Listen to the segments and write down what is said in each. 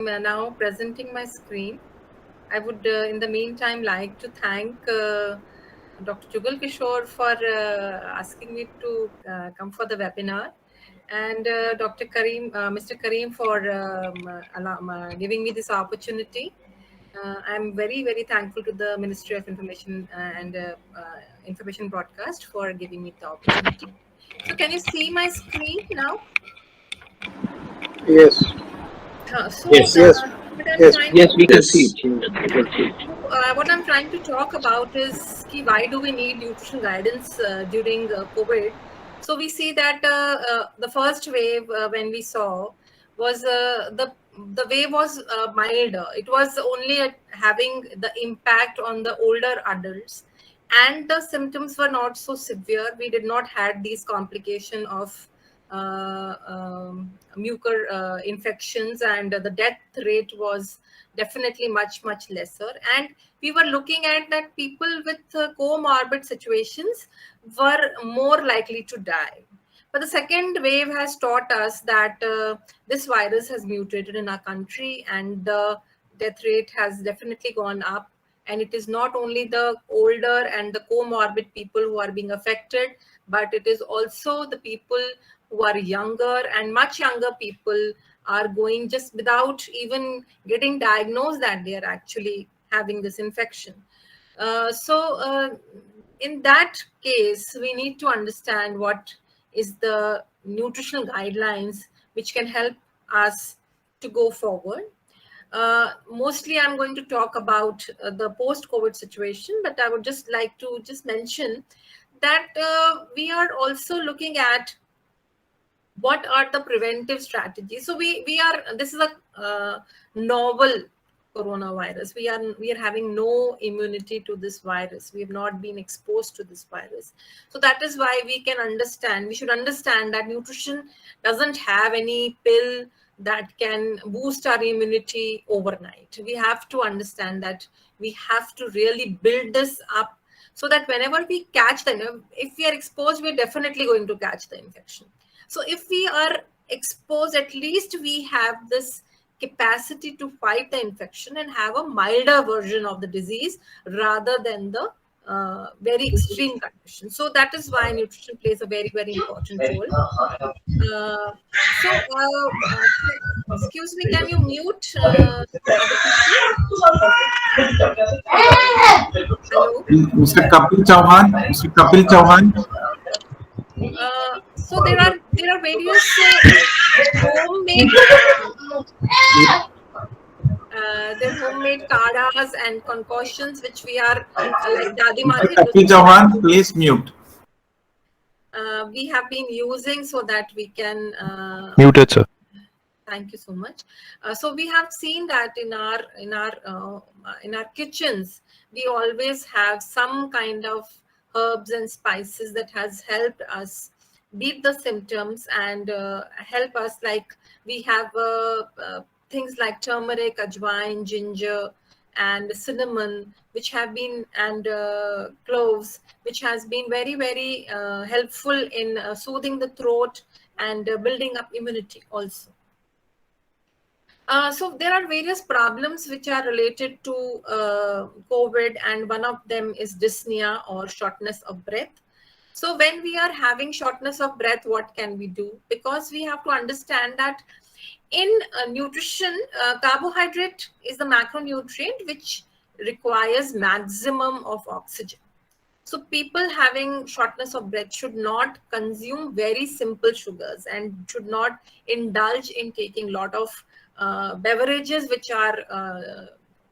now presenting my screen. I would, in the meantime, like to thank Dr. Jugal Kishore for asking me to come for the webinar, and Mr. Kareem for giving me this opportunity. I'm very, very thankful to the Ministry of Information Information Broadcast for giving me the opportunity. So, can you see my screen now? Yes, So, yes, what I'm yes, trying Yes, to we can see it. We can see it. what I'm trying to talk about is why do we need nutrition guidance during COVID? So we see that the first wave when we saw was the wave was milder. It was only having the impact on the older adults, and the symptoms were not so severe. We did not had these complication of mucor infections, and the death rate was definitely much lesser. And we were looking at that people with comorbid situations were more likely to die. But the second wave has taught us that this virus has mutated in our country, and the death rate has definitely gone up. And it is not only the older and the comorbid people who are being affected, but it is also the people who are younger, and much younger people are going just without even getting diagnosed that they are actually having this infection. So in that case, we need to understand what is the nutritional guidelines which can help us to go forward. Mostly I'm going to talk about the post-COVID situation, but I would just like to just mention that we are also looking at what are the preventive strategies. So we are, this is a novel coronavirus. We are having no immunity to this virus. We have not been exposed to this virus. So that is why we should understand that nutrition doesn't have any pill that can boost our immunity overnight. We have to understand that we have to really build this up, so that whenever we catch them, if we are exposed, we're definitely going to catch the infection. So if we are exposed, at least we have this capacity to fight the infection and have a milder version of the disease rather than the very extreme condition. So that is why nutrition plays a very, very important role. Uh, excuse me, can you mute other people? Hello. Mr. Kapil Chauhan, Mr. Kapil Chauhan. So there are various homemade their homemade kadas and concoctions which we are like Dadima Mr. Kapil Chauhan, please mute. We have been using so that we can Muted, sir. Thank you so much. So we have seen that in our kitchens, we always have some kind of herbs and spices that has helped us beat the symptoms and help us. Like we have things like turmeric, ajwain, ginger, and cinnamon, which have been, and cloves, which has been very, very helpful in soothing the throat and building up immunity also. So there are various problems which are related to COVID, and one of them is dyspnea or shortness of breath. So when we are having shortness of breath, what can we do? Because we have to understand that in nutrition, carbohydrate is the macronutrient which requires maximum of oxygen. So people having shortness of breath should not consume very simple sugars and should not indulge in taking a lot of beverages which are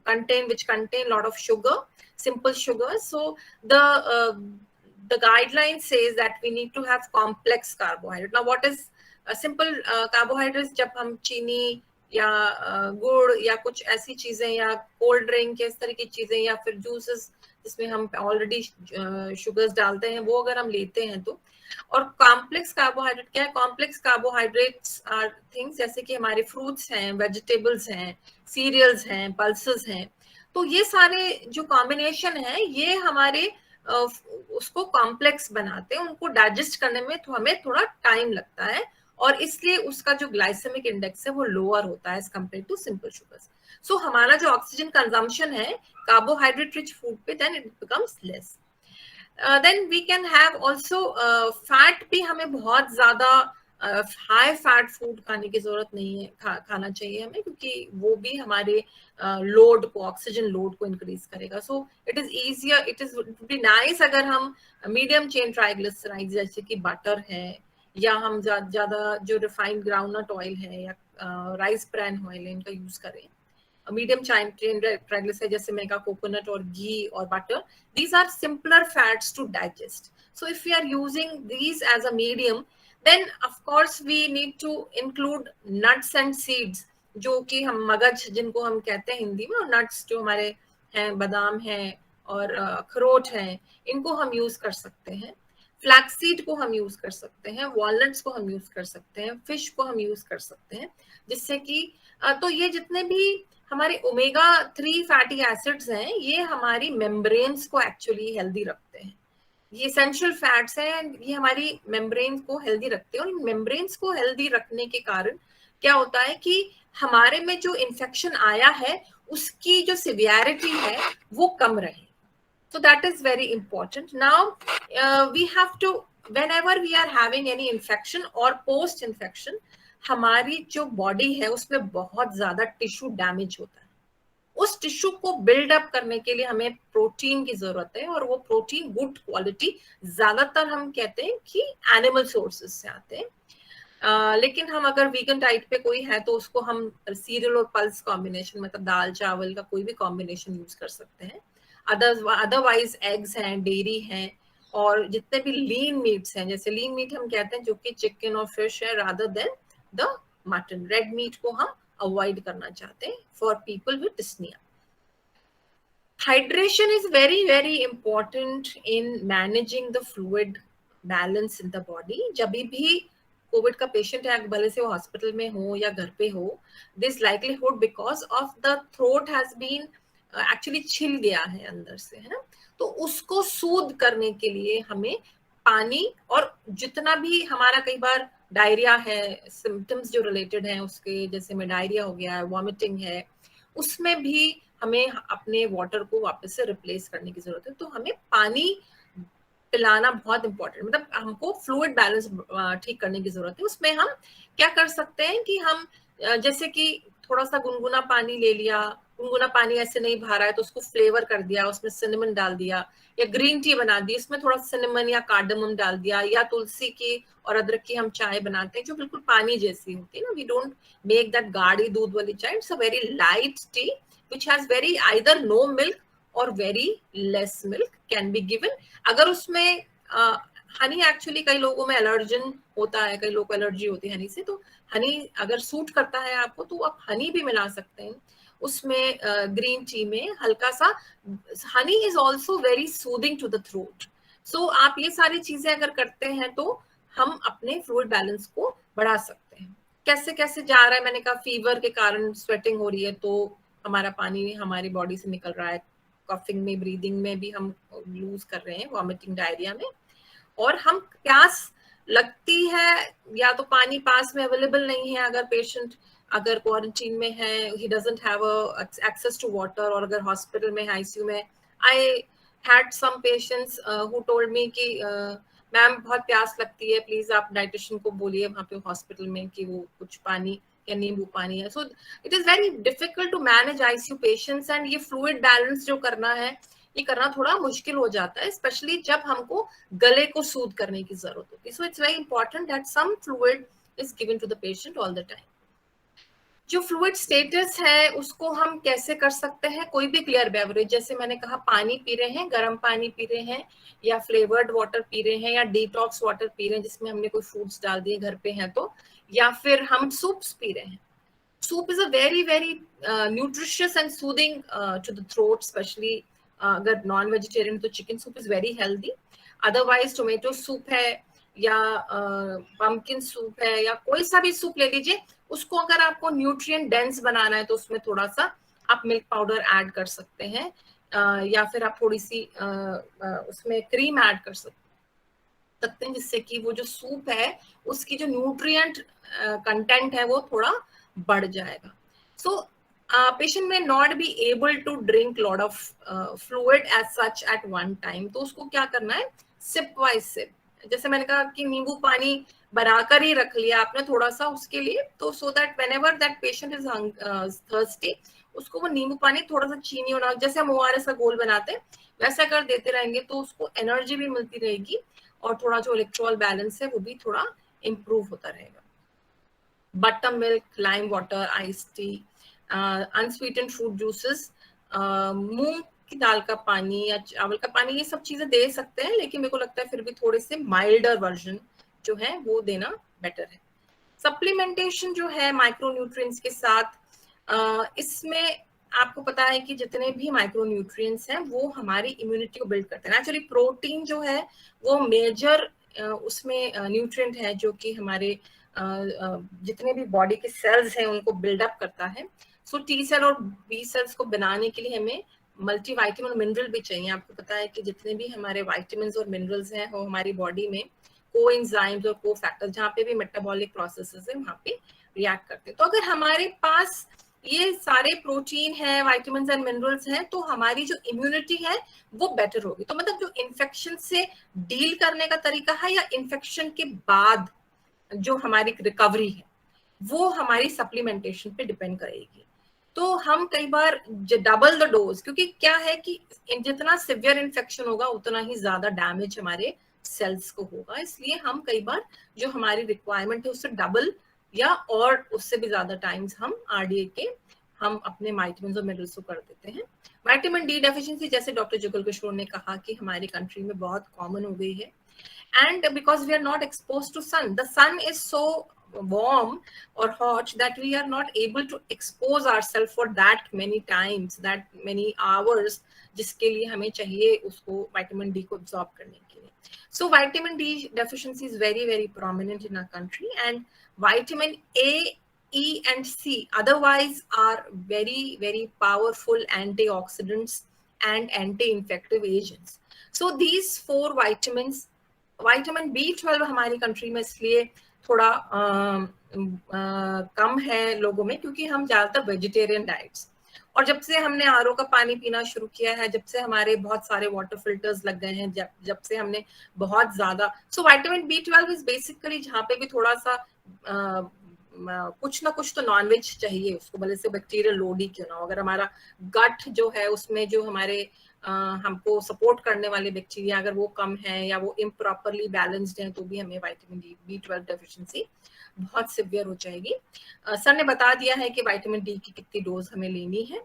contain a lot of sugar, simple sugars. So the guideline says that we need to have complex carbohydrate. Now, what is a simple carbohydrates? जब हम चीनी या गुड़ या कुछ ऐसी चीजें या कोल्ड ड्रिंक या इस तरह की चीजें या फिर जूसेस जिसमें हम ऑलरेडी शुगर्स डालते हैं, वो अगर हम लेते हैं तो. और कॉम्प्लेक्स कार्बोहाइड्रेट क्या है? कॉम्प्लेक्स कार्बोहाइड्रेट्स आर थिंग्स जैसे कि हमारे फ्रूट्स हैं, वेजिटेबल्स हैं, सीरियल्स हैं, पल्सेस हैं. तो ये सारे जो कॉम्बिनेशन है, ये हमारे उसको कॉम्प्लेक्स बनाते हैं. उनको डाइजेस्ट करने में तो हमें थोड़ा टाइम लगता है, और इसलिए उसका जो ग्लाइसेमिक इंडेक्स है वो लोअर होता है as compared to simple sugars. So हमारा जो ऑक्सीजन कंजम्पशन है कार्बोहाइड्रेट रिच फूड पे, then it becomes less. Then we can have also fat भी हमें बहुत ज्यादा हाई फैट फूड खाने की जरूरत नहीं है, खाना चाहिए हमें, क्योंकि वो भी हमारे लोड को, ऑक्सीजन लोड को इंक्रीज करेगा. सो it is easier, it is be nice अगर हम मीडियम चेन ट्राइग्लिसराइड जैसे कि बटर है, या हम ज्यादा जो रिफाइंड ग्राउंडनट ऑयल है या राइस ब्रैन ऑयल है इनका यूज करें. मीडियम चेन ट्राइग्लिसराइड जैसे मैंने कहा कोकोनट और घी और butter, these are simpler fats to digest. So if we are using these as a medium, then of course we need to include nuts and seeds, जो कि हम मगज जिनको हम कहते हैं हिंदी में, और नट्स जो हमारे हैं, बादाम हैं और अखरोट हैं, इनको हम यूज कर सकते हैं. फ्लैक्सीड को हम यूज कर सकते हैं, वॉलनट्स को हम यूज कर सकते हैं, फिश को हम यूज कर सकते हैं, जिससे कि तो ये जितने भी हमारे ओमेगा 3 फैटी एसिड्स हैं ये हमारी मेम्ब्रेन्स को एक्चुअली हेल्दी रखते हैं. ये एसेंशियल फैट्स हैं, ये हमारी मेम्ब्रेन को हेल्दी रखते हैं. और इन मेम्ब्रेन्स को हेल्दी रखने के कारण क्या होता है कि हमारे में जो इन्फेक्शन आया है उसकी जो सिवियरिटी है वो कम रहे. So that is very important. Now we have to, whenever we are having any infection or post infection, हमारी जो बॉडी है उसमें बहुत ज्यादा टिश्यू डैमेज होता है. उस टिश्यू को बिल्ड अप करने के लिए हमें प्रोटीन की जरूरत है, और वो प्रोटीन गुड क्वालिटी ज्यादातर हम कहते हैं कि एनिमल सोर्सेज से आते हैं. लेकिन हम अगर वीगन डाइट पे कोई है तो उसको हम सीरियल और पल्स कॉम्बिनेशन, मतलब दाल चावल का कोई भी कॉम्बिनेशन यूज कर सकते हैं. अदरवाइज एग्स हैं, डेयरी हैं, और जितने भी लीन मीट्स हैं, जैसे लीन मीट हम कहते हैं जो कि चिकन और फिश है, rather than the mutton. Red meat को हम अवॉइड करना चाहते हैं for people with dyspnoea. Hydration is very very important in managing the fluid balance in the body. जब भी कोविड का पेशेंट है, भले से वो हॉस्पिटल में हो या घर पे हो, this likelihood because of the throat has been actually छिल गया है अंदर से, है ना. तो उसको सूद करने के लिए हमें पानी, और जितना भी हमारा कई बार डायरिया है, सिम्टम्स जो रिलेटेड हैं उसके, जैसे में डायरिया हो गया है, वॉमिटिंग है, उसमें भी हमें अपने वाटर को वापस से रिप्लेस करने की जरूरत है. तो हमें पानी पिलाना बहुत इंपॉर्टेंट, मतलब हमको फ्लूइड बैलेंस ठीक करने की जरूरत है. उसमें हम क्या कर सकते हैं कि हम जैसे कि थोड़ा सा गुनगुना पानी ले लिया, गुनगुना पानी ऐसे नहीं भा रहा है तो उसको फ्लेवर कर दिया, उसमें सिनेमन डाल दिया, या ग्रीन टी बना दी, उसमें थोड़ा सिनेमन या कार्डमम डाल दिया, या तुलसी की और अदरक की हम चाय बनाते हैं जो बिल्कुल पानी जैसी होती है ना. वी डोंट मेक दैट गाढ़ी दूध वाली चाय. It's a very light T which has very either no milk or very less milk can be given. अगर उसमें हनी, एक्चुअली कई लोगों में एलर्जन होता है, कई लोगों को एलर्जी होती है हनी से, तो हनी अगर सूट करता है आपको तो आप हनी भी मिला सकते हैं उसमें. ग्रीन टी में हल्का सा honey is also very soothing to the throat. So आप ये सारी चीजें अगर करते हैं तो हम अपने फ्लूइड बैलेंस को बढ़ा सकते हैं. कैसे कैसे जा रहा है, मैंने कहा फीवर के कारण स्वेटिंग हो रही है तो हमारा पानी हमारी बॉडी से निकल रहा है, कफिंग में, ब्रीदिंग में भी हम लूज कर रहे हैं, वॉमिटिंग, डायरिया में. और हम प्यास लगती है या तो पानी पास में अवेलेबल नहीं है, अगर पेशेंट अगर क्वारंटीन में है, he doesn't have access to water, और अगर हॉस्पिटल में, आईसीयू में. I had some patients who told me कि मैम बहुत प्यास लगती है, प्लीज आप डाइटिशियन को बोलिए वहाँ पे हॉस्पिटल में कि वो कुछ पानी या नींबू पानी है. So it is very difficult to manage ICU patients, and ये फ्लूइड बैलेंस जो करना है ये करना थोड़ा मुश्किल हो जाता है, स्पेशली जब हमको गले को सूद करने की जरूरत होती है. So it's very important that some fluid is given to the patient all the time. जो फ्लूइड स्टेटस है उसको हम कैसे कर सकते हैं, कोई भी क्लियर बेवरेज, जैसे मैंने कहा पानी पी रहे हैं, गर्म पानी पी रहे हैं, या फ्लेवर्ड वाटर पी रहे हैं, या डिटॉक्स वाटर पी रहे हैं जिसमें हमने कोई फ्रूट्स डाल दिए घर पे हैं तो, या फिर हम सूप्स पी रहे हैं. Soup is a very very nutritious and soothing to the throat, especially अगर नॉन वेजिटेरियन तो chicken soup is very healthy. Otherwise tomato soup है, या पम्पकिन सूप है, या कोई सा भी सूप ले लीजिए, उसको अगर आपको न्यूट्रिएंट डेंस बनाना है तो उसमें थोड़ा सा आप मिल्क पाउडर ऐड कर सकते हैं, या फिर आप थोड़ी सी उसमें क्रीम ऐड कर सकते हैं. सकते हैं, जिससे कि वो जो सूप है उसकी जो न्यूट्रिएंट कंटेंट है वो थोड़ा बढ़ जाएगा. सो patient may not be able to drink lot of fluid as such at one time. तो उसको क्या करना है, सिप वाइज सिप. जैसे मैंने कहा कि नींबू पानी बनाकर ही रख लिया आपने थोड़ा सा उसके लिए, तो so that whenever that patient is thirsty, उसको वो नींबू पानी थोड़ा सा चीनी होना, जैसे हम ORS का घोल बनाते हैं वैसा कर देते रहेंगे, तो उसको एनर्जी भी मिलती रहेगी और थोड़ा जो इलेक्ट्रोल बैलेंस है वो भी थोड़ा इम्प्रूव होता रहेगा. Butter milk, lime water, ice tea, unsweetened fruit juices, मूंग की दाल का पानी या चावल का पानी, ये सब चीजें दे सकते हैं, लेकिन मेरे को लगता है फिर भी थोड़े से माइल्डर वर्जन जो है वो देना बेटर है. सप्लीमेंटेशन जो है माइक्रोन्यूट्रिएंट्स के साथ, इसमें आपको पता है कि जितने भी माइक्रोन्यूट्रिएंट्स हैं वो हमारी इम्यूनिटी को बिल्ड करते हैं. एक्चुअली प्रोटीन जो है वो मेजर उसमें न्यूट्रिएंट है जो कि हमारे जितने भी बॉडी के सेल्स हैं उनको बिल्डअप करता है. सो टी सेल और बी सेल्स को बनाने के लिए हमें मल्टीविटामिन और मिनरल भी चाहिए. आपको पता है कि जितने भी हमारे विटामिन और मिनरल्स हैं वो हमारी बॉडी में कोएंजाइम्स और कोफैक्टर्स, जहाँ पे भी मेटाबॉलिक प्रोसेसेस है वहाँ पे रिएक्ट करते हैं. तो अगर हमारे पास ये सारे प्रोटीन है, विटामिन एंड मिनरल्स हैं, तो हमारी जो इम्यूनिटी है वो बेटर होगी. तो मतलब जो इन्फेक्शन से डील करने का तरीका है या इन्फेक्शन के बाद जो हमारी रिकवरी है वो हमारी सप्लीमेंटेशन पे डिपेंड करेगी. तो हम कई बार डबल द डोज, क्योंकि क्या है कि जितना सिवियर इन्फेक्शन होगा उतना ही ज्यादा डैमेज हमारे सेल्स को होगा, इसलिए हम कई बार जो हमारी रिक्वायरमेंट है उससे डबल या और उससे भी ज्यादा टाइम्स हम आरडीए के हम अपने विटामिन और मिनरल्स को कर देते हैं. विटामिन डी डेफिशिएंसी, जैसे डॉक्टर जुगल किशोर ने कहा कि हमारी कंट्री में बहुत कॉमन हो गई है, and because we are not exposed to sun, the sun is so warm or hot that we are not able to expose ourselves for that many times, that many hours, जिसके लिए हमें चाहिए उसको vitamin D को absorb करने के लिए. So vitamin D deficiency is very very prominent in our country, and vitamin A, E and C otherwise are very very powerful antioxidants and anti-infective agents. So these four vitamins, vitamin B12 हमारी country में इसलिए थोड़ा कम है लोगों में क्योंकि हम ज्यादातर वेजिटेरियन डाइट्स, और जब से हमने आरओ का पानी पीना शुरू किया है, जब से हमारे बहुत सारे वाटर फिल्टर्स लग गए हैं, जब से हमने बहुत ज्यादा, so vitamin B12 is basically जहाँ पे भी थोड़ा सा कुछ ना कुछ तो नॉनवेज चाहिए उसको, भले से बैक्टीरियल लोड ही क्यों ना हो. अगर हमारा गट जो है उसमें जो हमारे हमको सपोर्ट करने वाले बैक्टीरिया अगर वो कम है या वो इम्प्रॉपरली बैलेंस्ड है तो भी हमें विटामिन B12 डेफिशिएंसी बहुत सिवियर हो जाएगी. सर ने बता दिया है कि विटामिन डी की कितनी डोज हमें लेनी है.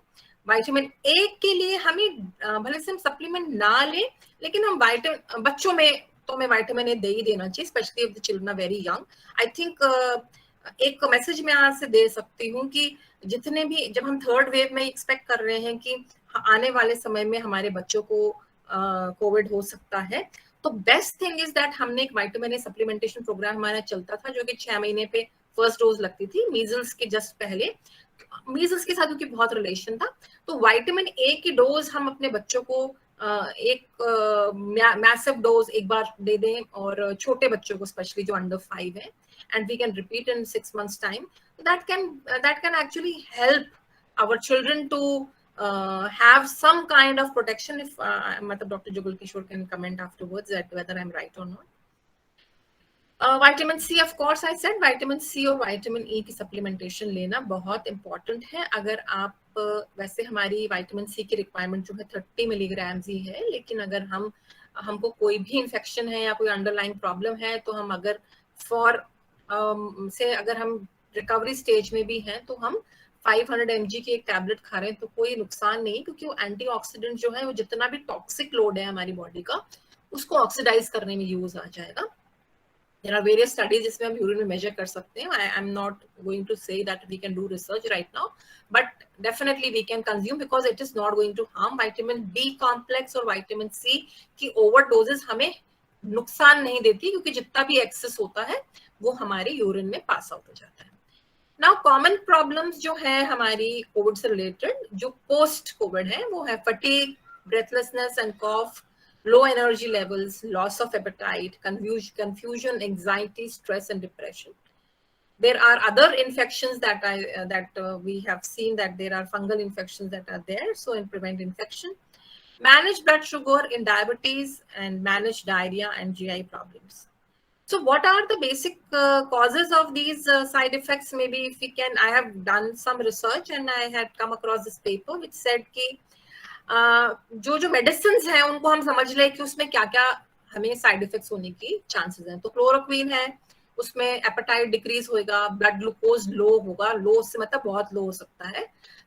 विटामिन ए के लिए हमें भले से हम सप्लीमेंट ना लें, लेकिन हम विटामिन बच्चों में तो हमें विटामिन ए दे ही देना चाहिए, especially if the children are very young. I think एक मैसेज मैं आज से दे सकती हूँ कि जितने भी, जब हम थर्ड वेव में एक्सपेक्ट कर रहे हैं कि आने वाले समय में हमारे बच्चों को कोविड हो सकता है, तो बेस्ट थिंग इज दैट हमने एक विटामिन ए सप्लीमेंटेशन प्रोग्राम हमारा चलता था जो कि 6 महीने पे फर्स्ट डोज लगती थी, मीजल्स के जस्ट पहले. मीजल्स के साथ क्योंकि बहुत रिलेशन था, तो विटामिन ए की डोज हम अपने बच्चों को एक मैसिव डोज एक बार दे दें, और छोटे बच्चों को स्पेशली जो अंडर 5 है, and we can repeat in 6 months time. That can actually help our children to have some kind of protection. If Dr. Jugal Kishore can comment afterwards that whether I'm right or not. Vitamin C, of course I said, vitamin C और vitamin ई की supplementation लेना बहुत important है. अगर आप वैसे हमारी vitamin C की रिक्वायरमेंट जो है 30 मिलीग्राम ही है, लेकिन अगर हमको कोई भी इन्फेक्शन है या कोई अंडरलाइंग प्रॉब्लम है, तो हम अगर से अगर हम रिकवरी स्टेज में भी हैं तो हम 500 mg की एक टैबलेट खा रहे हैं तो कोई नुकसान नहीं, क्योंकि वो एंटीऑक्सीडेंट जो है वो जितना भी टॉक्सिक लोड है हमारी बॉडी का उसको ऑक्सीडाइज करने में यूज आ जाएगा. There are various studies जिसमें हम यूरिन में मेजर कर सकते हैं. I am not going to say that we can do research right now, but definitely we can consume because it is not going to harm. Vitamin B complex और vitamin C की overdoses हमें नुकसान नहीं देती, क्योंकि जितना भी access होता है वो हमारे यूरिन में पास आउट हो जाता है. नाउ कॉमन प्रॉब्लम्स जो है हमारी कोविड से रिलेटेड जो पोस्ट कोविड है वो है fatigue, breathlessness and cough, low energy levels, loss of appetite, confusion, anxiety, stress, and depression. There are other infections that we have seen, that there are fungal infections that are there. So in prevent infection, manage blood sugar in diabetes, and manage diarrhea and GI problems. So what are the basic causes of these side effects? Maybe if we can, I have done some research and I had come across this paper which said कि जो medicine है उनको हम समझ ले कि उसमें क्या क्या हमें साइड इफेक्ट्स होने की चांसेस हैं. तो क्लोरोक्वीन है, उसमें एपेटाइट डिक्रीज होगा, ब्लड ग्लूकोज लो होगा, लो से मतलब बहुत लो हो सकता है,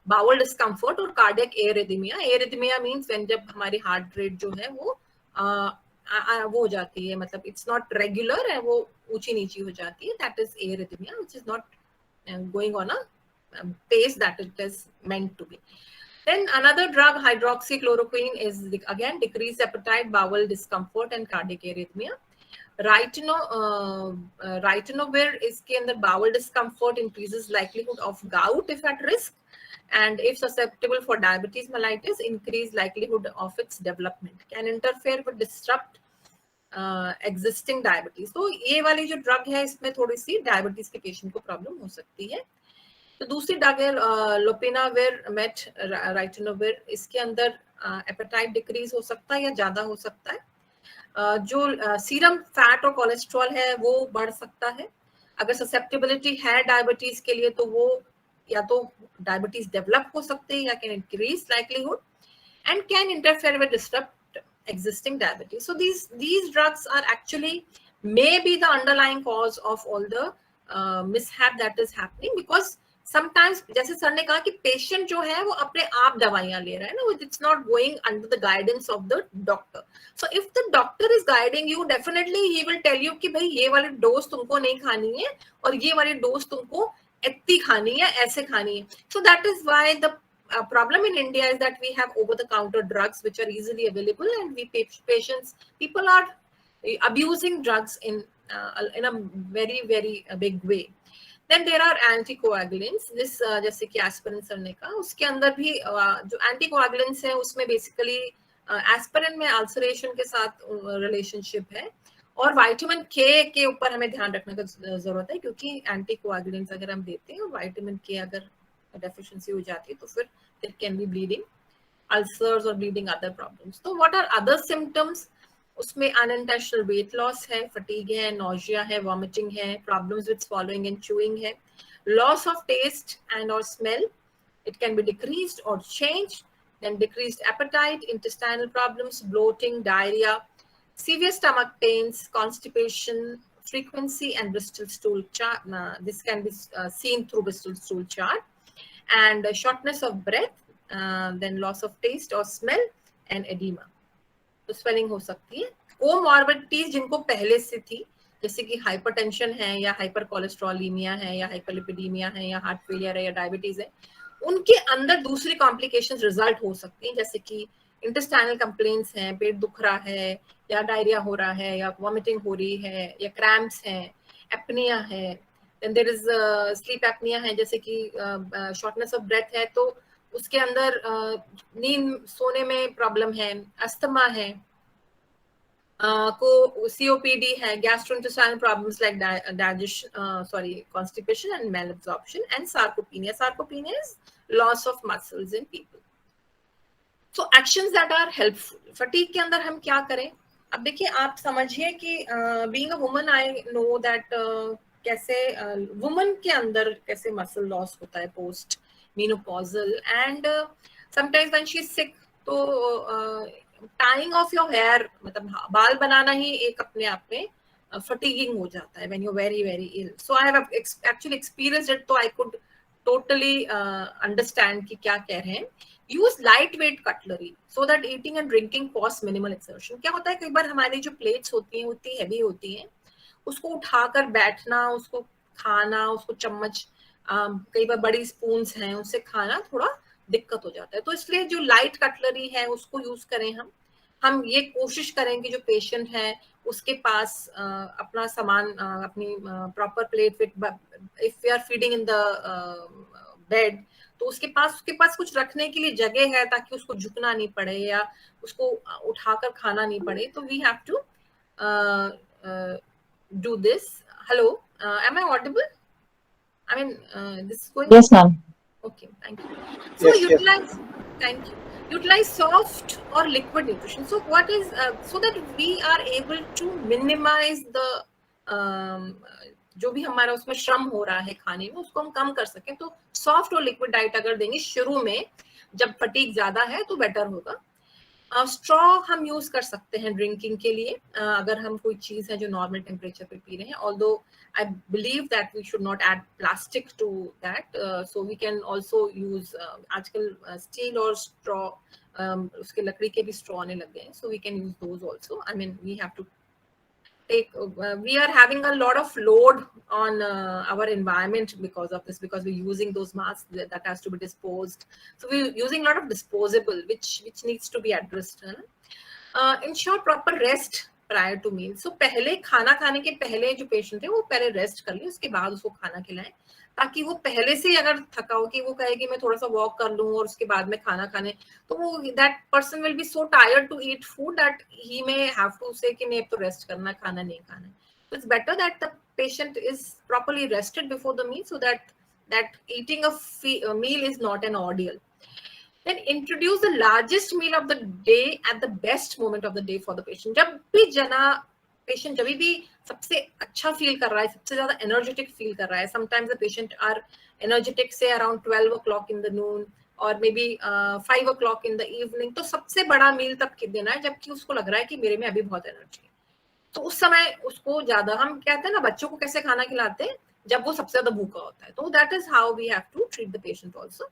बाउल डिस्कम्फर्ट और cardiac arrhythmia. Arrhythmia means when जब हमारी हार्ट रेट जो है वो वो हो जाती है, मतलब इट्स नॉट रेगुलर है, वो ऊंची नीची हो जाती है, that is arrhythmia which is not going on a pace that it is meant to be. Then another drug, hydroxychloroquine, is again decreased appetite, bowel discomfort, and cardiac arrhythmia. Ritonavir इसके अंदर bowel discomfort, increases likelihood of gout if at risk, and if susceptible for diabetes mellitus, increase likelihood of its development, can interfere with disrupt existing diabetes. तो ये वाली जो drug है इसमें थोड़ी सी diabetes के पेशेंट को प्रॉब्लम हो सकती है. तो दूसरी ड्रग है लोपिनाविर, मेट राइटोनोविर. इसके अंदर एपेटाइट डिक्रीज हो सकता है या ज्यादा हो सकता है. जो सीरम फैट और कोलेस्ट्रॉल है वो बढ़ सकता है. अगर ससेप्टेबिलिटी है डायबिटीज के लिए तो वो या तो डायबिटीज डेवलप हो सकते हैं या can increase livelihood and can interfere with disturb existing diabetes. So these drugs are actually may be the underlying cause of all the mishap that is happening, because sometimes जैसे sir ने कहा कि patient जो है वो अपने आप दवाइयां ले रहा है ना, it's not going under the guidance of the doctor. So if the doctor is guiding you, definitely he will tell you कि भाई ये वाली डोज तुमको नहीं खानी है और ये वाली डोज तुमको इतनी खानी है, ऐसे खानी है. So that is why the problem in India is that we have over-the-counter drugs which are easily available, and people are abusing drugs in a very very big way. Then there are anticoagulants. This जैसे कि aspirin sir ने कहा, उसके अंदर भी जो एंटीकोagulants है उसमें बेसिकली एस्पिरिन में अल्सरेशन के साथ रिलेशनशिप है, और विटामिन के ऊपर हमें ध्यान रखने की जरूरत है, क्योंकि एंटीकोagulants अगर हम देते हैं और विटामिन के अगर डेफिशिएंसी हो जाती है तो फिर there can be bleeding, ulcers or bleeding, other problems. So what are other symptoms? उसमें unintentional weight loss है, fatigue है, nausea है, vomiting है, problems with swallowing and chewing है, loss of taste and or smell, it can be decreased or changed, then decreased appetite, intestinal problems, bloating, diarrhea, severe stomach pains, constipation, frequency and Bristol stool chart. This can be seen through Bristol stool chart. And shortness of breath, then loss of taste or smell, and edema. तो swelling हो सकती है. Comorbidities जिनको पहले से थी, जैसे कि हाइपरटेंशन है या हाइपर कोलेस्ट्रोलीमिया है या हाइपरलिपिडीमिया है या हार्ट फेलियर है या डायबिटीज है, उनके अंदर दूसरी कॉम्प्लिकेशंस रिजल्ट हो सकती हैं, जैसे कि इंटेस्टाइनल कंप्लेंट्स हैं, पेट दुख रहा है या डायरिया हो रहा है या वॉमिटिंग हो रही है या क्रैम्प्स हैं, एपनिया है. Then there is sleep apnea है, जैसे कि shortness of breath है, तो उसके अंदर नींद सोने में प्रॉब्लम है, अस्थमा है, को COPD है, gastrointestinal problems like digestion, constipation and malabsorption, and sarcopenia. Sarcopenia is loss of muscles in people. So actions that are helpful. Fatigue के अंदर हम क्या करें? अब देखिए, आप समझिए कि being a woman, I know that कैसे वुमन के अंदर कैसे मसल लॉस होता है post menopausal, and sometimes when she is sick, तो टाइंग ऑफ योर हेयर, मतलब बाल बनाना ही एक अपने आप में फटीगिंग हो जाता है when you very very ill. So I have actually experienced it, तो आई कुड टोटली अंडरस्टैंड कि क्या कह रहे हैं. Use light weight cutlery so that eating and drinking cost minimal exertion. क्या होता है, कई बार हमारी जो प्लेट्स होती हैं उतनी हैवी होती हैं, उसको उठाकर बैठना, उसको खाना, उसको चम्मच, कई बार बड़ी स्पून्स हैं उससे खाना थोड़ा दिक्कत हो जाता है. तो इसलिए जो लाइट कटलरी है उसको यूज करें. हम ये कोशिश करें कि जो पेशेंट है उसके पास अपना सामान, अपनी proper plate with, if we are feeding in the bed, तो तो उसके पास कुछ रखने के लिए जगह है ताकि उसको झुकना नहीं पड़े या उसको उठाकर खाना नहीं पड़े, तो we have to do this. Hello, am I audible? I mean, this is going. Yes, ma'am. Okay, thank you. So Yes, yes. thank you. Utilize soft or liquid nutrition. So what is so that we are able to minimize the जो भी हमारा उसमें श्रम हो रहा है खाने में उसको हम कम कर सकें, तो सॉफ्ट और लिक्विड डाइट अगर देंगे शुरू में जब फटीग ज्यादा है तो बेटर होगा. स्ट्रॉ हम यूज कर सकते हैं ड्रिंकिंग के लिए, अगर हम कोई चीज है जो नॉर्मल टेम्परेचर पे पी रहे हैं. Although I believe that we should not add plastic to that, so we can also use आजकल स्टील और स्ट्रॉ, उसके लकड़ी के भी स्ट्रॉ आने लग गए हैं, so we can use those also. I mean we have to take we are having a lot of load on our environment because of this, because we're using those masks that has to be disposed, so we're using a lot of disposable which needs to be addressed. Ensure proper rest prior to meal. So पहले खाना खाने के पहले जो patient है वो पहले rest कर ले, उसके बाद उसको खाना खिलाएं, ताकि वो पहले से अगर थका हो कि वो कहे कि मैं थोड़ा सा वॉक कर लूं और उसके बाद में खाना खाने, तो वो that person will be so tired to eat food that he may have to say कि नहीं अब तो रेस्ट करना है, खाना नहीं खाना है. So it's better that the patient is properly rested before the meal, so that eating a meal is not an ordeal. Then introduce the largest meal of the day at the best moment of the day for the patient. जब भी patient जब भी सबसे अच्छा feel कर रहा है, सबसे ज्यादा एनर्जेटिक फील कर रहा है, sometimes the patient are energetic से around 12 o'clock in the noon और may be 5 o'clock in the evening, तो सबसे बड़ा मील तब देना है जबकि उसको लग रहा है कि मेरे में अभी बहुत एनर्जी है. तो उस समय उसको ज्यादा, हम कहते हैं ना बच्चों को कैसे खाना खिलाते हैं जब वो सबसे ज्यादा भूखा होता है, तो that is how we have to treat the patient also.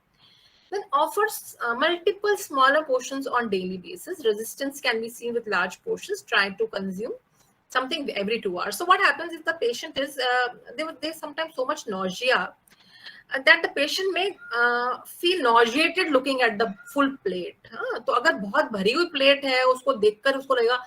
Then offers multiple smaller portions on daily basis. Resistance can be seen with large portions. Try to consume something every 2 hours. So what happens if the patient is there's sometimes so much nausea that the patient may feel nauseated looking at the full plate. तो अगर बहुत भरी हुई plate है उसको देखकर उसको लगेगा,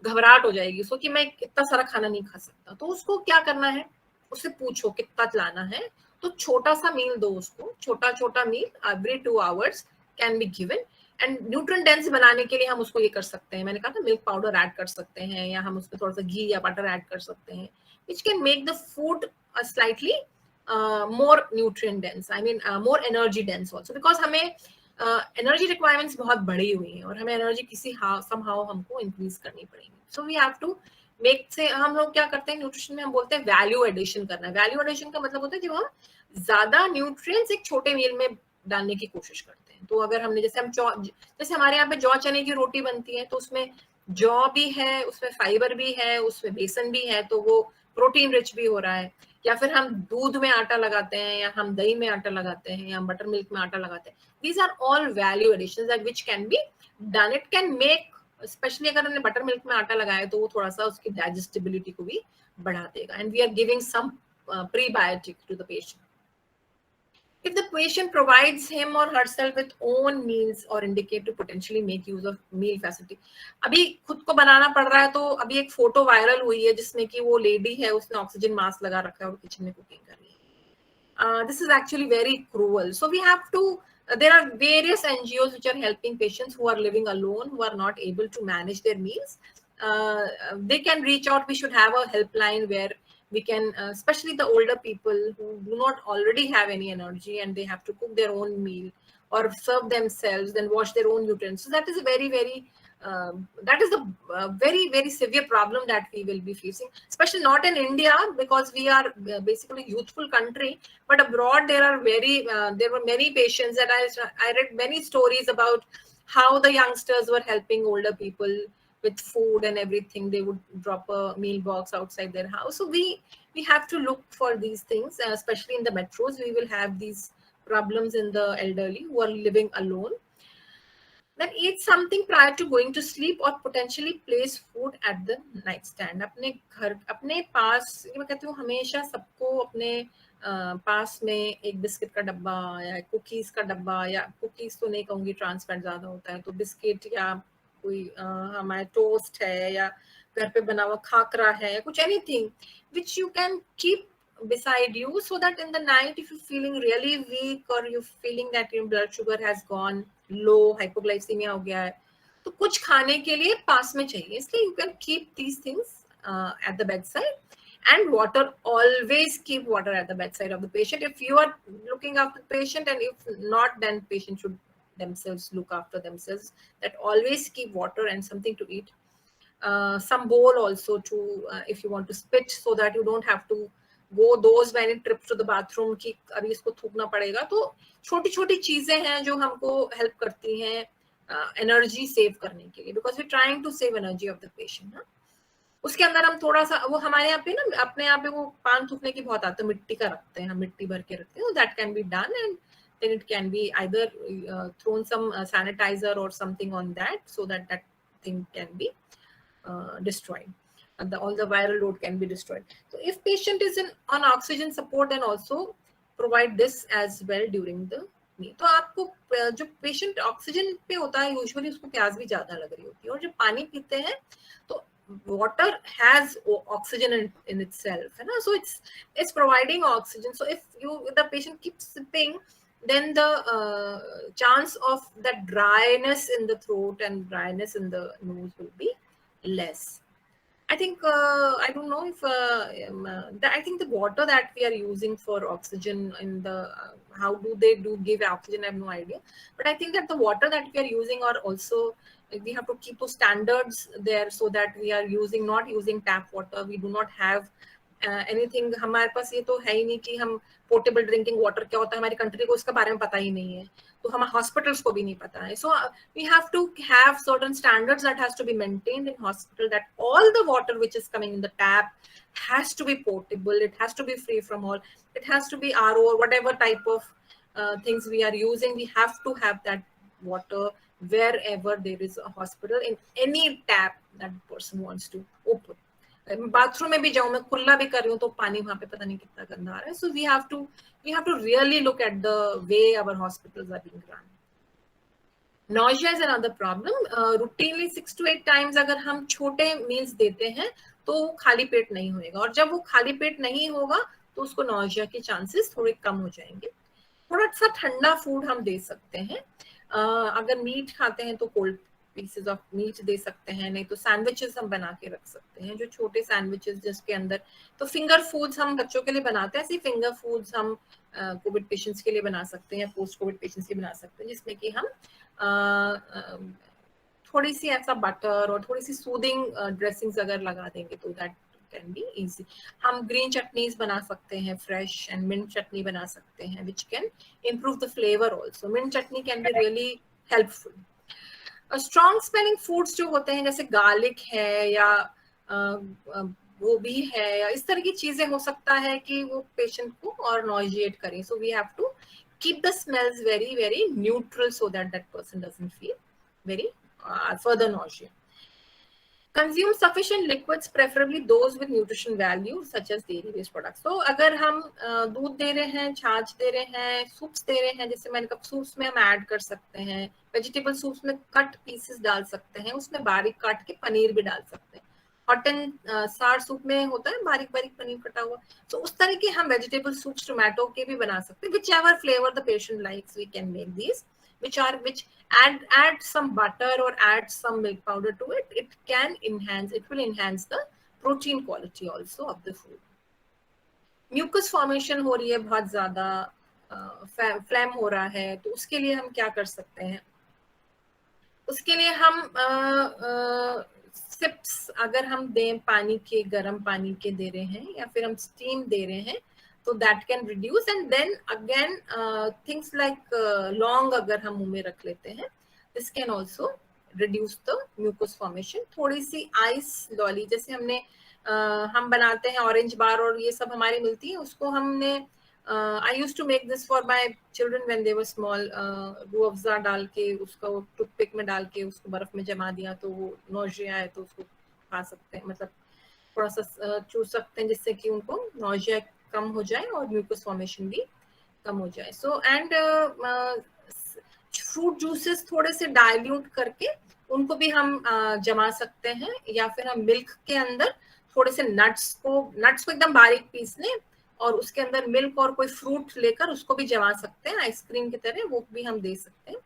घबराहट हो जाएगी उसको कि मैं इतना सारा खाना नहीं खा सकता. तो उसको क्या करना है, उससे पूछो कितना लाना है, तो छोटा सा मील दो उसको, छोटा meal every 2 hours can be given. And nutrient dense बनाने के लिए हम उसको ये कर सकते हैं, मैंने कहा था मिल्क पाउडर ऐड कर सकते हैं या हम उसमें थोड़ा सा घी या बटर ऐड कर सकते हैं, which can make the food slightly more nutrient dense, I mean more energy dense also, because हमें एनर्जी रिक्वायरमेंट्स बहुत बड़ी हुई हैं और हमें एनर्जी किसी समहाउ हमको इंक्रीज करनी पड़ेगी. So we have to make say, हम लोग क्या करते हैं न्यूट्रिशन में, हम बोलते हैं वैल्यू एडिशन करना है. वैल्यू एडिशन का मतलब होता है जब हम ज्यादा न्यूट्रिएंट्स एक छोटे मील में डालने की कोशिश करते हैं. तो अगर हमने जैसे हमारे यहाँ पे जौ चने की रोटी बनती है, तो उसमें जौ भी है, उसमें फाइबर भी है, उसमें बेसन भी है, तो वो प्रोटीन रिच भी हो रहा है. या फिर हम दूध में आटा लगाते हैं, या हम दही में आटा लगाते हैं, या हम बटर मिल्क में आटा लगाते हैं. These are all value additions that which can be done. It can make, specially अगर हमने बटर मिल्क में आटा लगाया तो वो थोड़ा सा उसकी डाइजेस्टिबिलिटी को भी बढ़ा देगा. And we are giving some prebiotic to the patient. If the patient provides him or herself with own meals or indicate to potentially make use of meal facility. अभी खुद को बनाना पड़ रहा है, तो अभी एक फोटो वायरल हुई है जिसमें कि वो लेडी है, उसने ऑक्सीजन मास्क लगा रखा है और किचन में कुकिंग कर रही है. This is actually very cruel. So we have to, there are various NGOs which are helping patients who are living alone, who are not able to manage their meals. They can reach out. We should have a helpline where we can, especially the older people who do not already have any energy and they have to cook their own meal or serve themselves, then wash their own utensils. So that is a very very severe problem that we will be facing, especially not in India, because we are basically a youthful country. But abroad there were many patients that I read many stories about how the youngsters were helping older people with food and everything. They would drop a meal box outside their house. So we have to look for these things, especially in the metros. We will have these problems in the elderly who are living alone. Then eat something prior to going to sleep or potentially place food at the nightstand. अपने घर, अपने पास, मैं कहती हूँ हमेशा सबको अपने पास में एक बिस्किट का डब्बा या कुकीज का डब्बा, या कुकीज तो नहीं कहूँगी, ट्रांसफैट ज्यादा होता है, तो बिस्किट या कोई हमारे टोस्ट है या घर पे बना हुआ खाकरा है, कुछ anything which you can keep beside you, so that in the night if you're feeling really weak or you're feeling that your blood sugar has gone low, hypoglycemia हो गया है, तो कुछ खाने के लिए पास में चाहिए. इसलिए you can keep these things at the bedside. And water, always keep water at the bedside of the patient. If you are looking after the patient, and if not, then patient should themselves look after themselves. That always keep water and something to eat. Some bowl also to if you want to spit, so that you don't have to go those many trips to the bathroom कि अभी इसको थूकना पड़ेगा. तो छोटी छोटी चीजें हैं जो हमको हेल्प करती हैं एनर्जी सेव करने के लिए, because we trying to save energy of the patient. उसके अंदर हम थोड़ा सा, वो हमारे यहाँ पे ना अपने यहाँ पे वो पान थूकने की बहुत आदत है, मिट्टी का रखते हैं हम, मिट्टी भर के रखते हैं. That can be done, and then it can be either thrown some sanitizer or something on that, so that that thing can be destroyed, and all the viral load can be destroyed. So if patient is on oxygen support, then also provide this as well during the meal. तो आपको जो patient oxygen पे होता है usually उसको प्यास भी ज्यादा लग रही होती है, और जब पानी पीते हैं तो water has oxygen in itself, है ना? So it's providing oxygen. So if the patient keeps sipping, then the chance of that dryness in the throat and dryness in the nose will be less. I think I don't know if I think the water that we are using for oxygen in the how do they give oxygen, I have no idea, but I think that the water that we are using are also, we have to keep those standards there, so that we are not using tap water. We do not have anything. हमारे पास ये तो है ही नहीं कि हम portable drinking water क्या होता है, हमारी कंट्री को उसके बारे में पता ही नहीं है, तो हमारे हॉस्पिटल्स को भी नहीं पता है. So we have to have certain standards that has to be maintained in hospital, that all the water which is coming in the tap has to be portable, it has to be free from all, it has to be RO or whatever type of things we are using. We have to have that water wherever there is a hospital, in any tap that person wants to open. Bathroom में भी जाऊं, मैं खुला भी कर रही हूँ तो पानी वहां पे पता नहीं कितना गंदा आ रहा है. So we have to really look at the way our hospitals are being run. Nausea is another problem. Routinely 6 to 8 times अगर हम छोटे meals देते हैं तो खाली पेट नहीं होएगा, और जब वो खाली पेट नहीं होगा तो उसको nausea के chances थोड़े कम हो जाएंगे. थोड़ा सा ठंडा फूड हम दे सकते हैं. अगर मीट खाते हैं तो कोल्ड पीसेस ऑफ मीट दे सकते हैं, नहीं तो सैंडविचेस हम बना के रख सकते हैं, जो छोटे सैंडविचेस जिसके अंदर, तो फिंगर फूड्स हम बच्चों के लिए बनाते हैं, ऐसे फिंगर फूड्स हम कोविड पेशेंट्स के लिए बना सकते हैं, पोस्ट कोविड पेशेंट्स के लिए बना सकते हैं, जिसमें कि हम थोड़ी सी ऐसा बटर और थोड़ी सी सूदिंग ड्रेसिंग्स अगर लगा देंगे तो दैट कैन बी इजी. हम ग्रीन चटनीज बना सकते हैं, फ्रेश एंड मिंट चटनी बना सकते हैं, which can improve the flavour also. Mint chutney can be really helpful. Strong smelling foods जो होते हैं, जैसे गार्लिक है या गोभी है या इस तरह की चीजें, हो सकता है कि वो पेशेंट को और नॉइजिएट करें. So we have to keep the smells very very neutral, so that that person doesn't feel very further nausea. Consume sufficient liquids, preferably those with nutrition value such as dairy based products. तो अगर हम दूध दे रहे हैं, छाछ दे रहे हैं, soups दे रहे हैं, जैसे मैंने कहा सूप्स में हम ऐड कर सकते हैं, वेजिटेबल सूप्स में कट पीसेस डाल सकते हैं, उसमें बारीक काट के पनीर भी डाल सकते हैं. हॉट एंड सार सूप में होता है बारीक बारीक पनीर कटा हुआ, तो उस तरह के हम वेजिटेबल सूप्स टोमेटो के भी बना सकते हैं. whichever flavor the patient likes, we can make these, which add some butter or add some milk powder to it. It will enhance the protein quality also of the food. Mucus formation हो रही है बहुत ज्यादा, flame हो रहा है, तो उसके लिए हम क्या कर सकते हैं? उसके लिए हम सिप्स अगर हम दें पानी के, गर्म पानी के दे रहे हैं या फिर हम स्टीम दे रहे हैं, तो that can reduce. And then again things like लौंग अगर हम मुंह में रख लेते हैं, this can also reduce the mucus formation. थोड़ी सी आइस लॉली, जैसे हमने हम बनाते हैं ऑरेंज बार और ये सब हमारी मिलती है, उसको हमने I used to make this for my children when they were small. Rooh Afza डाल के उसका टूथपिक में डाल के उसको बर्फ में जमा दिया, तो वो नौजिया है तो उसको खा सकते हैं, मतलब थोड़ा सा चूस सकते हैं, जिससे कि उनको नौजिया कम हो जाए और म्यूकस फॉर्मेशन भी कम हो जाए. सो एंड फ्रूट जूसेस थोड़े से डाइल्यूट करके उनको भी हम जमा सकते हैं, या फिर हम मिल्क के अंदर थोड़े से नट्स को एकदम बारीक पीस लें, और उसके अंदर मिल्क और कोई फ्रूट लेकर उसको भी जमा सकते हैं आइसक्रीम की तरह, वो भी हम दे सकते हैं,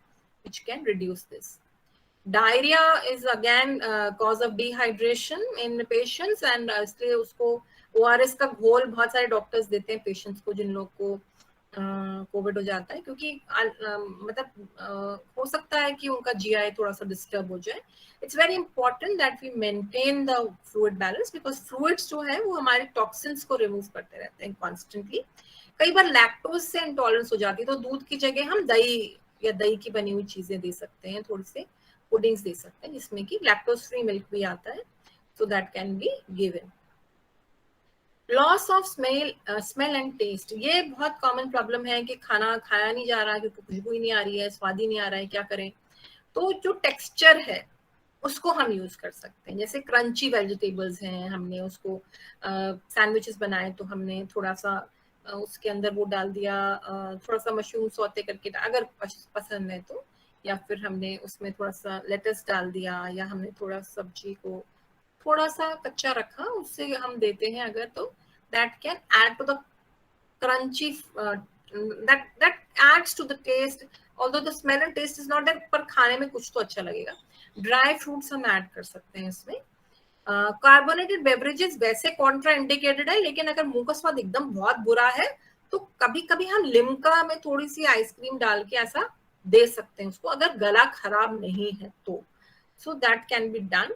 which can reduce this. Diarrhea is again cause of dehydration in patients and इसलिए उसको ORS का घोल बहुत सारे डॉक्टर्स देते हैं पेशेंट्स को जिन लोग को कोविड हो जाता है, क्योंकि मतलब हो सकता है कि उनका GI थोड़ा सा डिस्टर्ब हो जाए. It's very important that we maintain the fluid balance, because fluids जो है वो हमारे टॉक्सिन्स को रिमूव करते रहते हैं कॉन्स्टेंटली. कई बार लैक्टोज से इंटॉलरेंस हो जाती है, तो दूध की जगह हम दही या दही की बनी हुई चीजें दे सकते हैं, थोड़ी से पुडिंग्स दे सकते हैं जिसमें कि लैक्टोज फ्री मिल्क भी आता है, so that can be given. Loss of smell and taste, ये बहुत कॉमन प्रॉब्लम है कि खाना खाया नहीं जा रहा, क्योंकि खुशबू ही नहीं आ रही है, स्वाद ही नहीं आ रहा है, क्या करें. तो जो टेक्सचर है उसको हम यूज कर सकते हैं. जैसे क्रंची वेजिटेबल्स हैं, हमने उसको सैंडविचेस बनाए तो हमने थोड़ा सा उसके अंदर वो डाल दिया, थोड़ा सा मशरूम सौते करके अगर पसंद है तो, या फिर हमने उसमें थोड़ा सा लेटस डाल दिया, या हमने थोड़ा सब्जी को थोड़ा सा कच्चा रखा, उससे हम देते हैं अगर, तो that can add to the crunchy, that adds to the taste, although the smell and taste is not there, पर खाने में कुछ तो अच्छा लगेगा. ड्राई फ्रूट्स हम ऐड कर सकते हैं इसमें. कार्बोनेटेड बेवरेजेस वैसे कॉन्ट्रा इंडिकेटेड है, लेकिन अगर मुंह का स्वाद एकदम बहुत बुरा है तो कभी कभी हम लिम्का में थोड़ी सी आइसक्रीम डाल के ऐसा दे सकते हैं उसको, अगर गला खराब नहीं है तो. सो that can be done.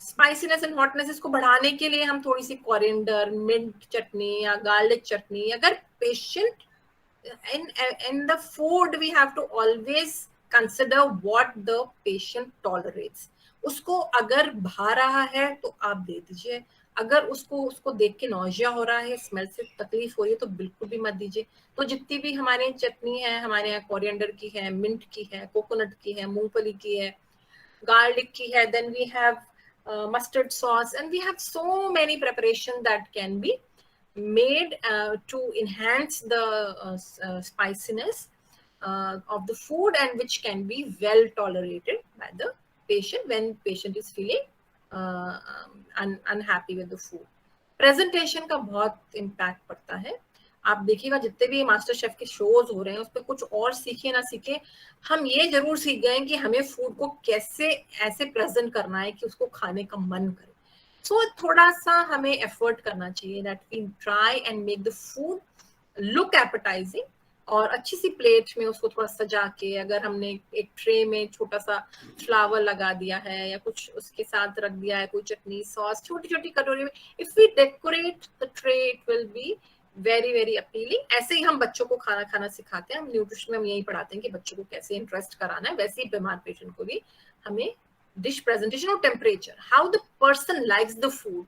Spiciness and hotness, इसको बढ़ाने के लिए हम थोड़ी सी कोरिएंडर, मिंट चटनी या गार्लिक चटनी, अगर patient in the food we have to always consider what the patient tolerates. उसको अगर भा रहा है तो आप दे दीजिए, अगर उसको देख के नौजिया हो रहा है, स्मेल से तकलीफ हो रही है, तो बिल्कुल भी मत दीजिए. तो जितनी भी हमारे चटनी है, हमारे यहाँ कोरिएंडर की है, मिंट की है, कोकोनट की है, मूंगफली की है, garlic ki hai, then we have mustard sauce, and we have so many preparations that can be made to enhance the spiciness of the food, and which can be well tolerated by the patient when patient is feeling unhappy with the food. Presentation का बहुत impact पड़ता है. आप देखिएगा जितने भी master chef के shows हो रहे हैं, उस पर कुछ और सीखे ना सीखे, हम ये जरूर सीख गए कि हमें फूड को कैसे ऐसे प्रेजेंट करना है कि उसको खाने का मन करे. सो थोड़ा सा हमें एफर्ट करना चाहिए that we try and make the food look appetising, और अच्छी सी प्लेट में उसको थोड़ा सजा के, अगर हमने एक ट्रे में छोटा सा फ्लावर लगा दिया है या कुछ उसके साथ रख दिया है, कोई चटनी सॉस छोटी छोटी कटोरी में, if we decorate the tray it will be very very appealing. ऐसे ही हम बच्चों को खाना खाना सिखाते हैं, हम न्यूट्रिशन में हम यही पढ़ाते हैं कि बच्चों को कैसे इंटरेस्ट कराना है, वैसे ही बीमार पेशेंट को भी हमें डिश प्रेजेंटेशन और temperature, how the person likes the food.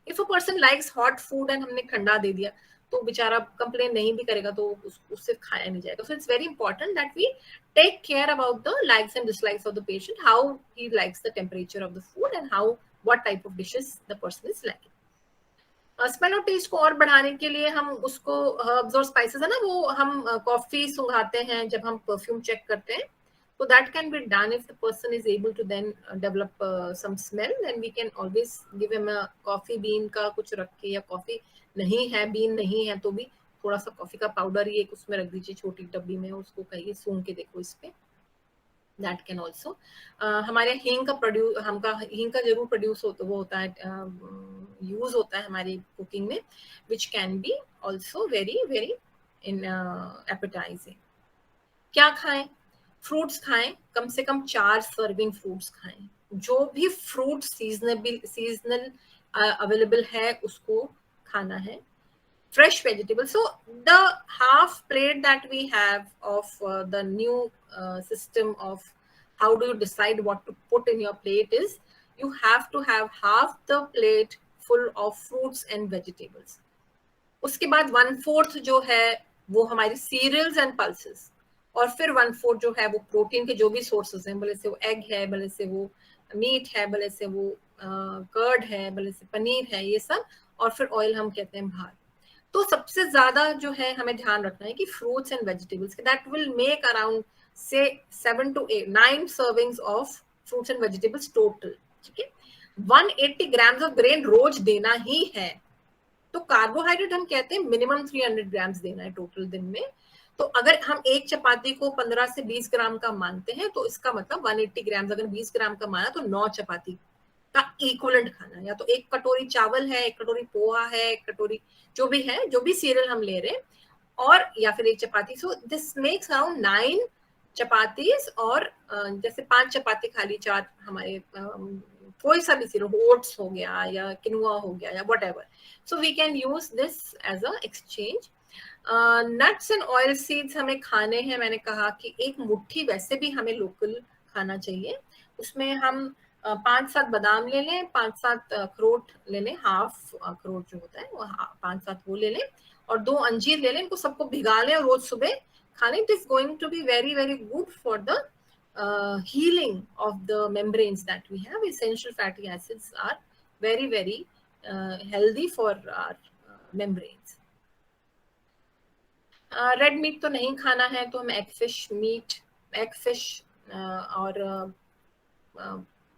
If a person likes hot food and हमने ठंडा दे दिया तो बेचारा कंप्लेन नहीं भी करेगा, तो उससे खाया नहीं जाएगा. So it's very important that we take care about the likes and dislikes of the patient, how he likes the temperature of the food and how what type of dishes the person is liking. Smell और taste को और बढ़ाने के लिए हम उसको herbs और spices है ना, वो हम कॉफी सुंघाते हैं जब हम परफ्यूम चेक करते हैं, तो that can be done if the person is able to then develop some smell, then we can always give him a coffee bean का कुछ रख के, या कॉफी नहीं है, बीन नहीं है, तो भी थोड़ा सा कॉफी का पाउडर ही एक उसमें रख दीजिए छोटी डब्बी में, उसको कहिए सूंघ के देखो इस पे. That can also. हमारे हींग का हींग का जरूर प्रोड्यूस होता है, यूज होता है हमारी कुकिंग में, which can be also very very in appetising. क्या खाएं? फ्रूट्स खाएं, कम से कम 4 सर्विंग फ्रूट्स खाएं. जो भी फ्रूट सीजनल अवेलेबल है उसको खाना है. Fresh vegetables. So the half plate that we have of the new system of how do you decide what to put in your plate is, you have to have half the plate full of fruits and vegetables. उसके बाद 1/4 जो है वो हमारी cereals and pulses, और फिर 1/4 जो है वो प्रोटीन के जो भी सोर्सेज हैं, भले से वो एग है, भले से वो मीट है, भले से वो कर्ड है, भले से पनीर है, ये सब, और फिर ऑयल हम कहते हैं भात. तो सबसे ज्यादा जो है हमें ध्यान रखना है कि फ्रूट्स एंड वेजिटेबल्स के, दैट विल मेक अराउंड से 7 to 9 servings of fruits and vegetables total. ठीक है. 180 ग्राम्स ऑफ ग्रेन रोज देना ही है. तो कार्बोहाइड्रेट हम कहते हैं मिनिमम 300 ग्राम्स देना है टोटल दिन में। तो अगर हम एक चपाती को 15 से 20 ग्राम का मानते हैं तो इसका मतलब 180 ग्राम, अगर 20 ग्राम का माना तो 9 चपाती का इक्वलेंट खाना, या तो एक कटोरी चावल है, एक कटोरी पोहा है, एक कटोरी जो भी है, जो भी सीरियल हम ले रहे हैं, और या फिर एक चपाती। So this makes around 9 chapatis, और जैसे 5 चपाती खाली, 4 हमारे कोई सा भी सीरियल, ओट्स हो गया या किनुआ हो गया या whatever, so we can use this as a exchange. Nuts and oil seeds हमें खाने हैं, मैंने कहा कि एक मुट्ठी वैसे भी हमें लोकल खाना चाहिए, उसमें हम 5-7 बादाम ले लें, 5-7 अखरोट ले लें, हाफ अखरोट जो होता है वो 5-7 वो ले लें, और 2 अंजीर ले लें, इनको सबको भिगा लें और रोज सुबह खाने। It is going to be very very good for the healing of the membranes that we have. Essential fatty acids are very very healthy for our membranes. Red meat तो नहीं खाना है, तो हम egg fish meet, egg fish और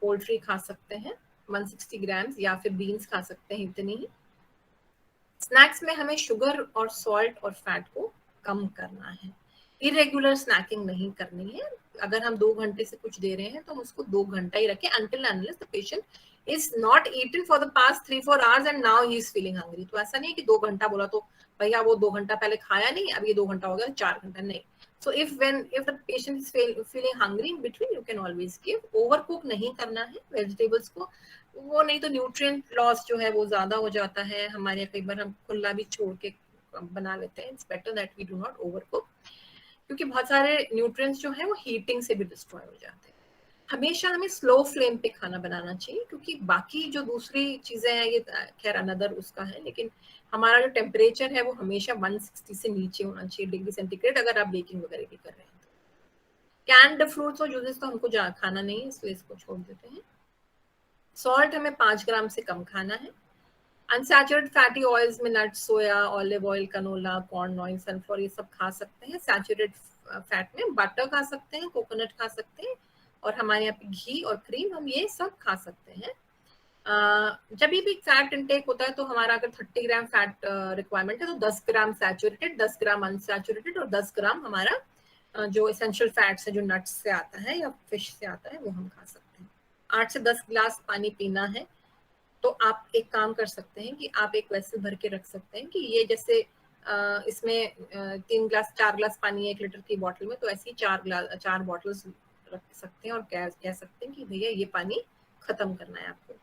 poultry खा सकते हैं 160 ग्राम्स, या फिर बीन्स खा सकते हैं इतनी ही। स्नैक्स में हमें शुगर और सॉल्ट और फैट को कम करना है, इरेगुलर स्नैकिंग नहीं करनी है। अगर हम 2 घंटे से कुछ दे रहे हैं तो हम उसको 2 घंटा ही रखें, until unless the patient is not eaten for the past 3-4 hours and now he is feeling hungry। तो ऐसा नहीं कि 2 घंटा बोला तो भैया वो 2 घंटा पहले खाया नहीं, अब ये 2 घंटा हो गया 4 घंटा, नहीं। So if the patient is feeling hungry in between, you can always give। overcook नहीं करना है वेजिटेबल्स को, वो नहीं तो न्यूट्रिएंट लॉस जो है वो ज्यादा हो जाता है हमारे, कई बार हम खुला भी छोड़ के बना लेते हैं। It's better that we do not overcook, क्योंकि बहुत सारे न्यूट्रिएंट्स जो है वो हीटिंग से भी डिस्ट्रॉय हो जाते हैं। हमेशा हमें स्लो फ्लेम पे खाना बनाना चाहिए, क्योंकि बाकी जो दूसरी चीजें हैं ये खैर अनदर उसका है, लेकिन हमारा जो टेम्परेचर है वो हमेशा 160 से नीचे होना चाहिए डिग्री सेंटीग्रेड, अगर आप बेकिंग वगैरह भी कर रहे हैं। कैंड फ्रूट्स और जूसेस तो हमको खाना नहीं है, इसलिए इसको छोड़ देते हैं। सॉल्ट हमें 5 ग्राम से कम खाना है। अनसैचुरेटेड फैटी ऑयल्स में nuts, soya, olive oil, canola, corn oil, sunflower, ये सब खा सकते हैं। सैचुरेटेड फैट में बटर खा सकते हैं, कोकोनट खा सकते हैं, और हमारे यहाँ पे घी और क्रीम, हम ये सब खा सकते हैं। जब भी फैट इनटेक होता है तो हमारा अगर 30 ग्राम फैट रिक्वायरमेंट है तो 10 ग्राम सैचुरेटेड, 10 ग्राम अनसैचुरेटेड और 10 ग्राम हमारा जो एसेंशियल फैट्स है जो नट्स से आता है या फिश से आता है वो हम खा सकते हैं। 8 से 10 गिलास पानी पीना है। तो आप एक काम कर सकते हैं कि आप एक वेसल भर के रख सकते हैं कि ये जैसे इसमें 3 ग्लास 4 ग्लास पानी है 1 लीटर की बॉटल में, तो ऐसे ही 4 बॉटल्स रख सकते हैं और कह सकते हैं कि भैया ये पानी खत्म करना है आपको।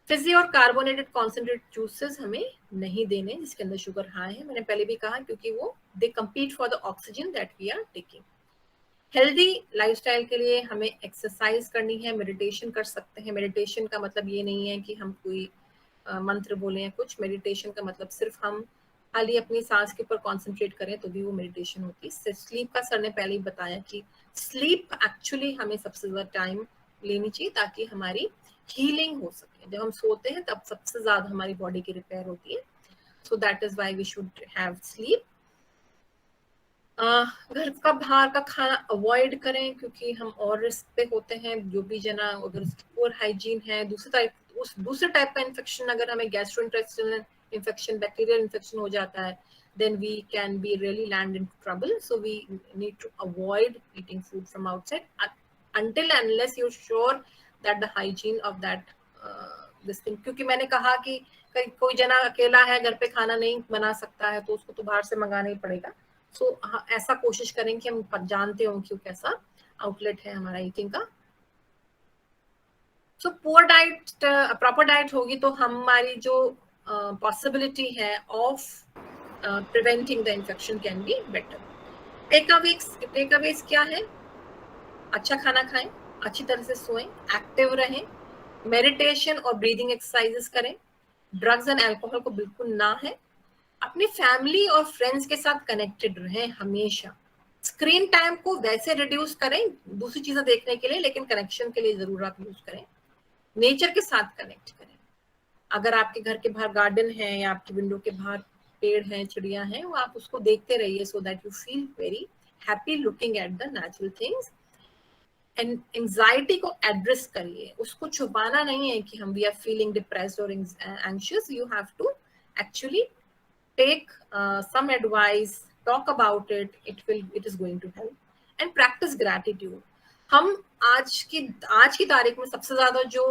फिजी और कार्बोनेटेड कॉन्सेंट्रेट जूसेस हमें नहीं देने जिसके अंदर शुगर हाई है, मैंने पहले भी कहा, क्योंकि वो they compete for the oxygen that we are taking. Healthy lifestyle के लिए हमें एक्सरसाइज करनी है, मेडिटेशन कर सकते हैं। मेडिटेशन का मतलब ये नहीं है कि हम कोई मंत्र बोले या कुछ, मेडिटेशन का मतलब सिर्फ हम खाली अपनी सांस के ऊपर कॉन्सेंट्रेट करें तो भी वो मेडिटेशन होती है। स्लीप का सर ने पहले ही बताया कि स्लीप एक्चुअली हमें सबसे ज्यादा टाइम लेनी चाहिए ताकि हमारी हीलिंग हो सके। जब हम सोते हैं तब सबसे ज्यादा हमारी बॉडी की रिपेयर होती है, so that is why we should have sleep. घर का बाहर का खाना अवॉइड करें, क्योंकि हम और रिस्क पे होते हैं। जो भी जना अगर पुअर हाइजीन है, दूसरे टाइप का इन्फेक्शन, अगर हमें गैस्ट्रोइंटेस्टाइनल इन्फेक्शन, बैक्टीरियल इन्फेक्शन हो जाता है, then we can be really land into trouble. So we need to avoid eating food from outside until unless you're sure that the hygiene of that this thing, क्योंकि मैंने कहा कि कोई जना अकेला है, घर पे खाना नहीं बना सकता है, तो उसको तो बाहर से मंगाना ही पड़ेगा। सो ऐसा कोशिश करें कि हम जानते हो कि कैसा आउटलेट है हमारा ईटिंग का। So poor diet, proper diet होगी तो हमारी जो पॉसिबिलिटी है of preventing the infection can be better. Takeaways क्या है? अच्छा खाना खाएं, अच्छी तरह से सोएं, एक्टिव रहें, मेडिटेशन और ब्रीदिंग एक्सरसाइजेस करें, ड्रग्स एंड अल्कोहल को बिल्कुल ना है, अपनी फैमिली और फ्रेंड्स के साथ कनेक्टेड रहें हमेशा। स्क्रीन टाइम को वैसे रिड्यूस करें दूसरी चीजें देखने के लिए, लेकिन कनेक्शन के लिए जरूर आप यूज करें। नेचर के साथ कनेक्ट करें। अगर आपके घर के बाहर गार्डन है या आपकी विंडो के बाहर पेड़ हैं, चिड़िया हैं, वो आप उसको देखते रहिए, so that you feel very happy looking at the natural things. Anxiety को एड्रेस करिए, उसको छुपाना नहीं है कि हम वी आर फीलिंग डिप्रेस्ड और anxious. You have to actually take some advice, talk about it, it is going to help. And practice gratitude. हम आज की तारीख में सबसे ज्यादा जो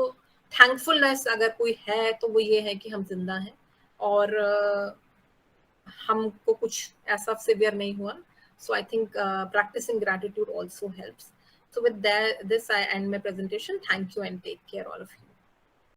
थैंकफुलनेस अगर कोई है तो वो ये है कि हम जिंदा हैं और हमको कुछ ऐसा सिवियर नहीं हुआ. So I think practicing gratitude also helps. So with this I end my presentation. Thank you and take care all of you.